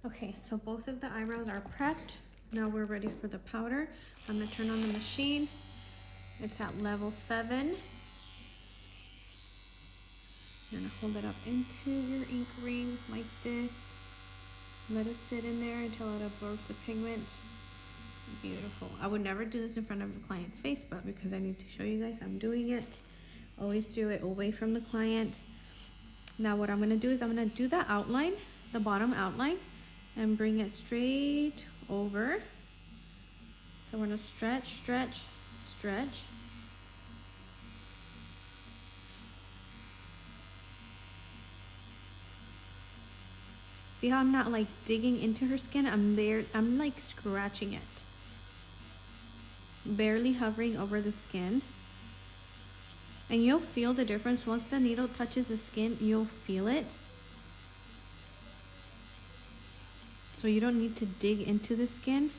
Okay, so both of the eyebrows are prepped. Now we're ready for the powder. I'm gonna turn on the machine. It's at level 7. You're gonna hold it up into your ink ring like this. Let it sit in there until it absorbs the pigment. Beautiful. I would never do this in front of the client's face, but because I need to show you guys, I'm doing it. Always do it away from the client. Now what I'm gonna do is I'm gonna do the outline, the bottom outline, and bring it straight over. So we're gonna stretch, stretch, stretch. See how I'm not like digging into her skin? I'm like scratching it. Barely hovering over the skin. And you'll feel the difference. Once the needle touches the skin, you'll feel it. So you don't need to dig into the skin.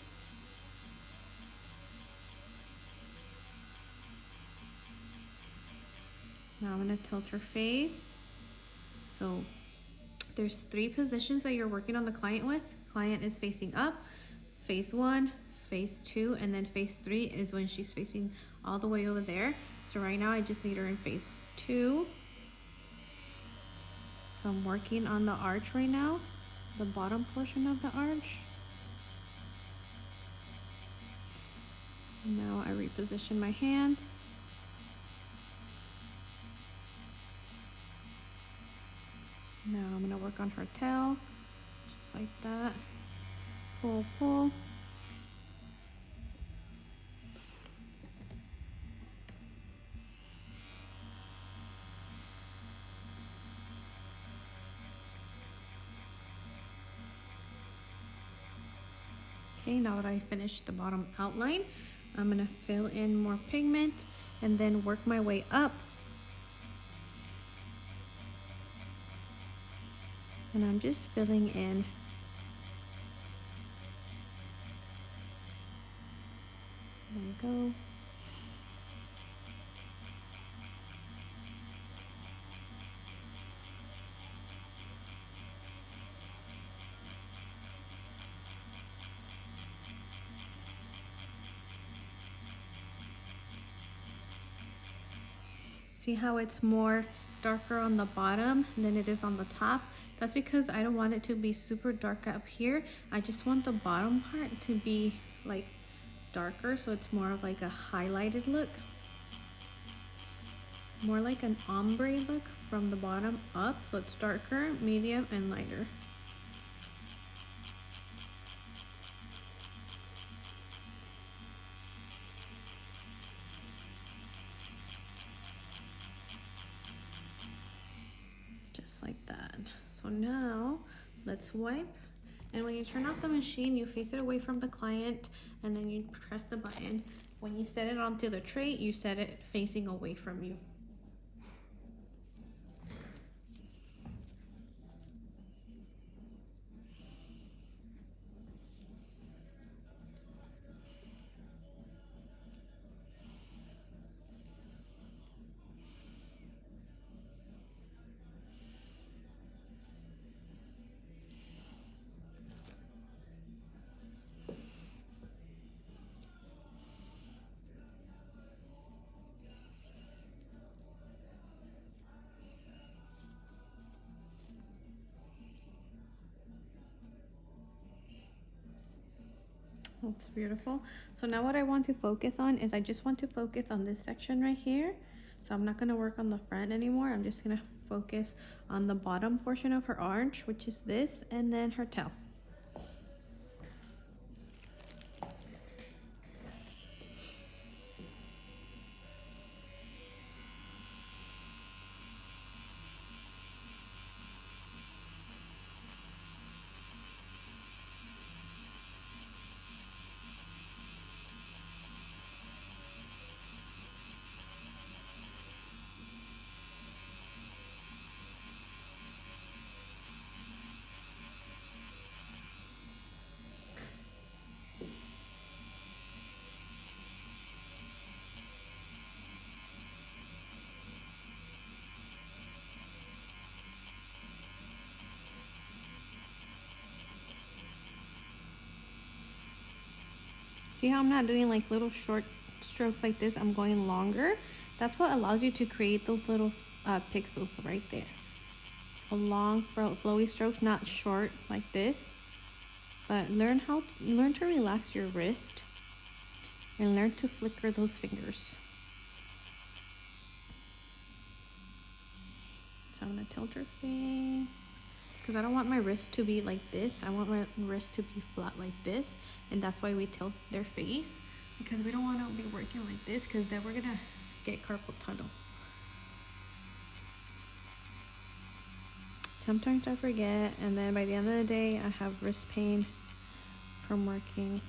Now I'm gonna tilt her face. So there's 3 positions that you're working on the client with. Client is facing up, face 1, face 2, and then face 3 is when she's facing all the way over there. So right now I just need her in face 2. So I'm working on the arch right now, the bottom portion of the arch. Now I reposition my hands. Now I'm gonna work on her tail, just like that. Pull, pull. Okay, now that I finished the bottom outline, I'm gonna fill in more pigment and then work my way up. And I'm just filling in. There you go. See how it's more darker on the bottom than it is on the top? That's because I don't want it to be super dark up here. I just want the bottom part to be like darker, so it's more of like a highlighted look. More like an ombre look from the bottom up, so it's darker, medium, and lighter. Just like that. So now let's wipe. And when you turn off the machine, you face it away from the client and then you press the button. When you set it onto the tray, you set it facing away from you. That's beautiful. So now what I want to focus on is I just want to focus on this section right here. So I'm not going to work on the front anymore. I'm just going to focus on the bottom portion of her arch, which is this, and then her tail. See how I'm not doing like little short strokes like this? I'm going longer. That's what allows you to create those little pixels right there. A long flowy stroke, not short like this. But learn to relax your wrist and learn to flicker those fingers. So I'm gonna tilt her face because I don't want my wrist to be like this. I want my wrist to be flat like this, and that's why we tilt their face, because we don't want to be working like this because then we're gonna get carpal tunnel. Sometimes I forget, and then by the end of the day I have wrist pain from working.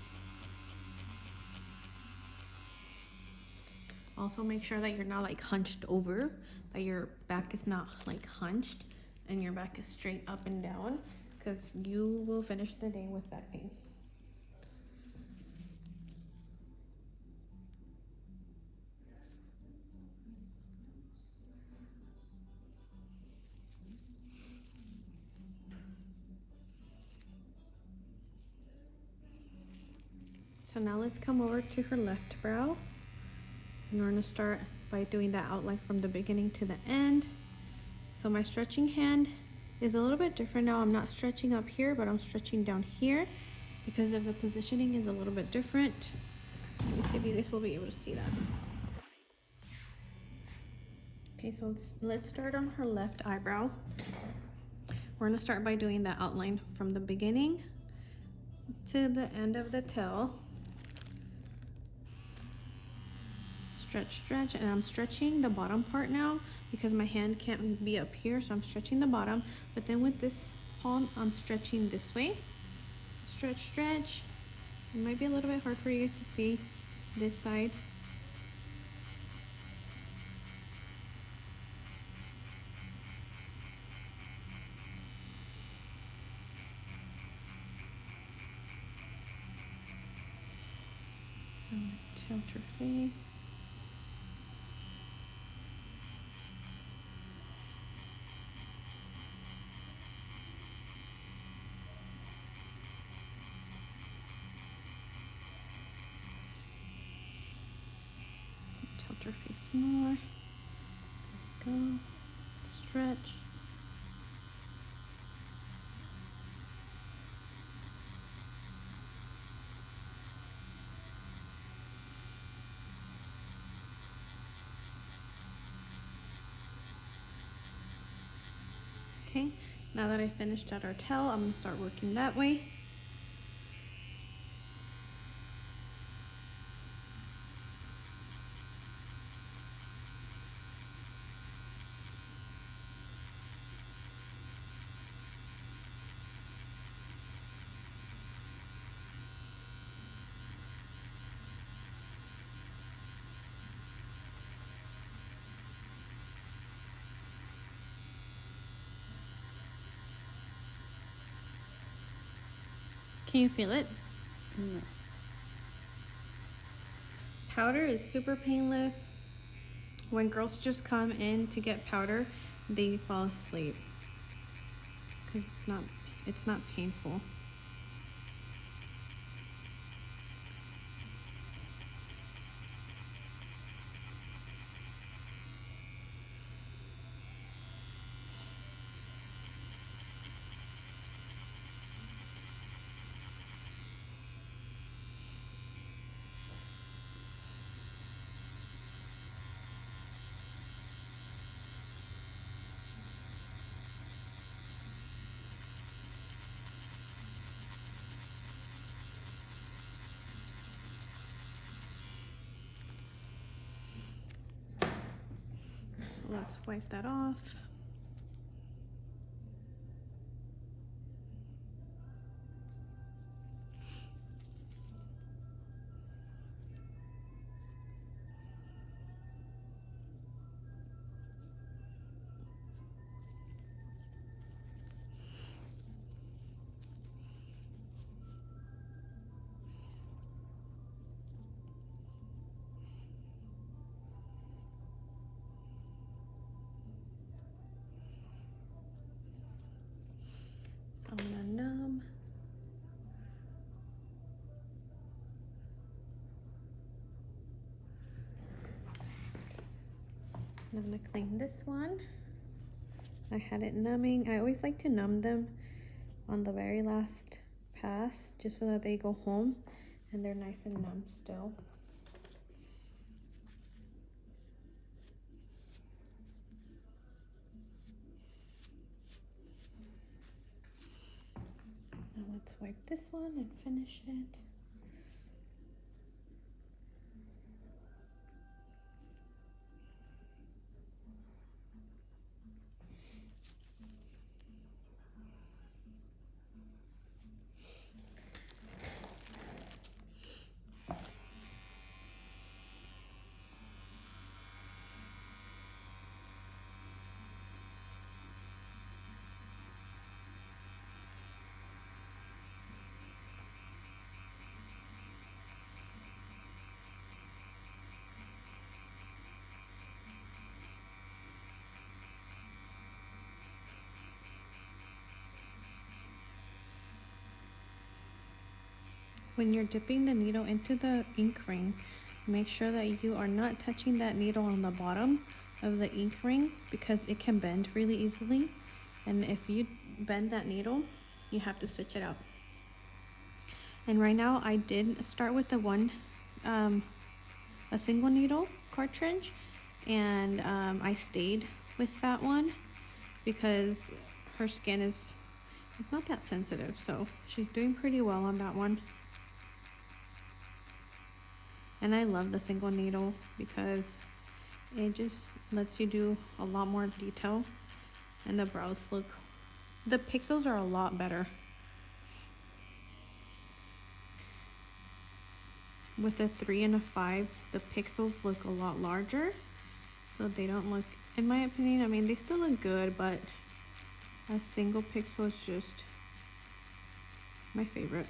Also make sure that you're not like hunched over, that your back is not like hunched and your back is straight up and down, because you will finish the day with back pain. So now let's come over to her left brow. And we're gonna start by doing that outline from the beginning to the end. So my stretching hand is a little bit different now. I'm not stretching up here, but I'm stretching down here because of the positioning is a little bit different. Let me see if you guys will be able to see that. Okay, so let's start on her left eyebrow. We're gonna start by doing that outline from the beginning to the end of the tail. Stretch, and I'm stretching the bottom part now because my hand can't be up here, so I'm stretching the bottom. But then with this palm, I'm stretching this way. Stretch. It might be a little bit hard for you guys to see this side. I'm gonna tilt her face. Tilt her face more. There we go. Stretch. Okay, now that I finished at our tail, I'm gonna start working that way. Can you feel it? No. Powder is super painless. When girls just come in to get powder, they fall asleep. It's not painful. So let's wipe that off. I'm gonna clean this one. I had it numbing. I always like to numb them on the very last pass, just so that they go home and they're nice and numb still. Now let's wipe this one and finish it. When you're dipping the needle into the ink ring, make sure that you are not touching that needle on the bottom of the ink ring, because it can bend really easily. And if you bend that needle, you have to switch it out. And right now I did start with the one, a single needle cartridge, and I stayed with that one because her skin is not that sensitive, so she's doing pretty well on that one. And I love the single needle because it just lets you do a lot more detail, and the brows look, the pixels are a lot better. With a 3 and a 5, the pixels look a lot larger, so they don't look, in my opinion, I mean, they still look good, but a single pixel is just my favorite.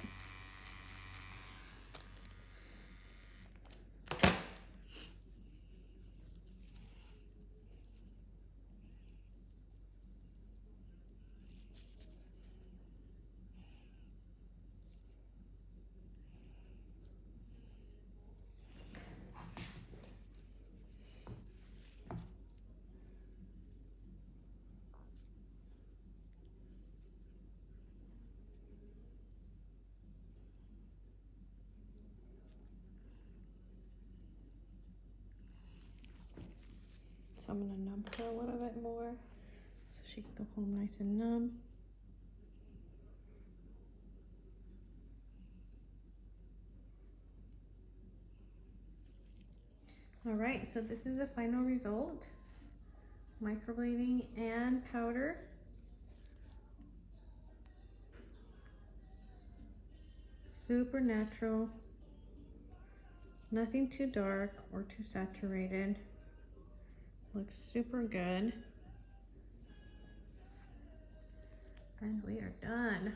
So I'm gonna numb her a little bit more so she can go home nice and numb. All right, so this is the final result. Microblading and powder. Super natural. Nothing too dark or too saturated. Looks super good. And we are done.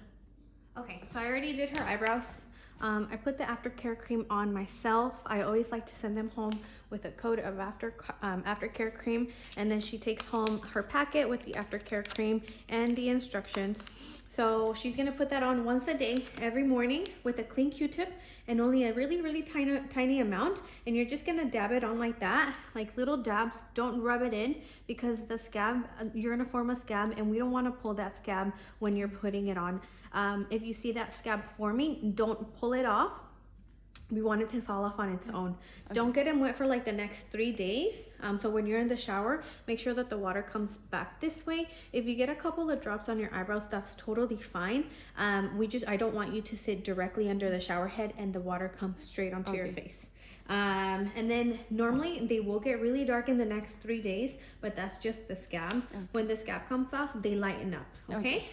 Okay, so I already did her eyebrows. I put the Aftercare cream on myself. I always like to send them home with a coat of Aftercare cream, and then she takes home her packet with the Aftercare cream and the instructions. So she's gonna put that on once a day, every morning, with a clean Q-tip and only a really tiny amount. And you're just gonna dab it on like that, like little dabs. Don't rub it in, because the scab, you're gonna form a scab, and we don't wanna pull that scab when you're putting it on. If you see that scab forming, don't pull it off. We want it to fall off on its own. Okay. Don't get them wet for like the next 3 days. So when you're in the shower, make sure that the water comes back this way. If you get a couple of drops on your eyebrows, that's totally fine. I don't want you to sit directly under the shower head and the water comes straight onto your face. And then normally they will get really dark in the next 3 days, but that's just the scab. Okay. When the scab comes off, they lighten up. Okay?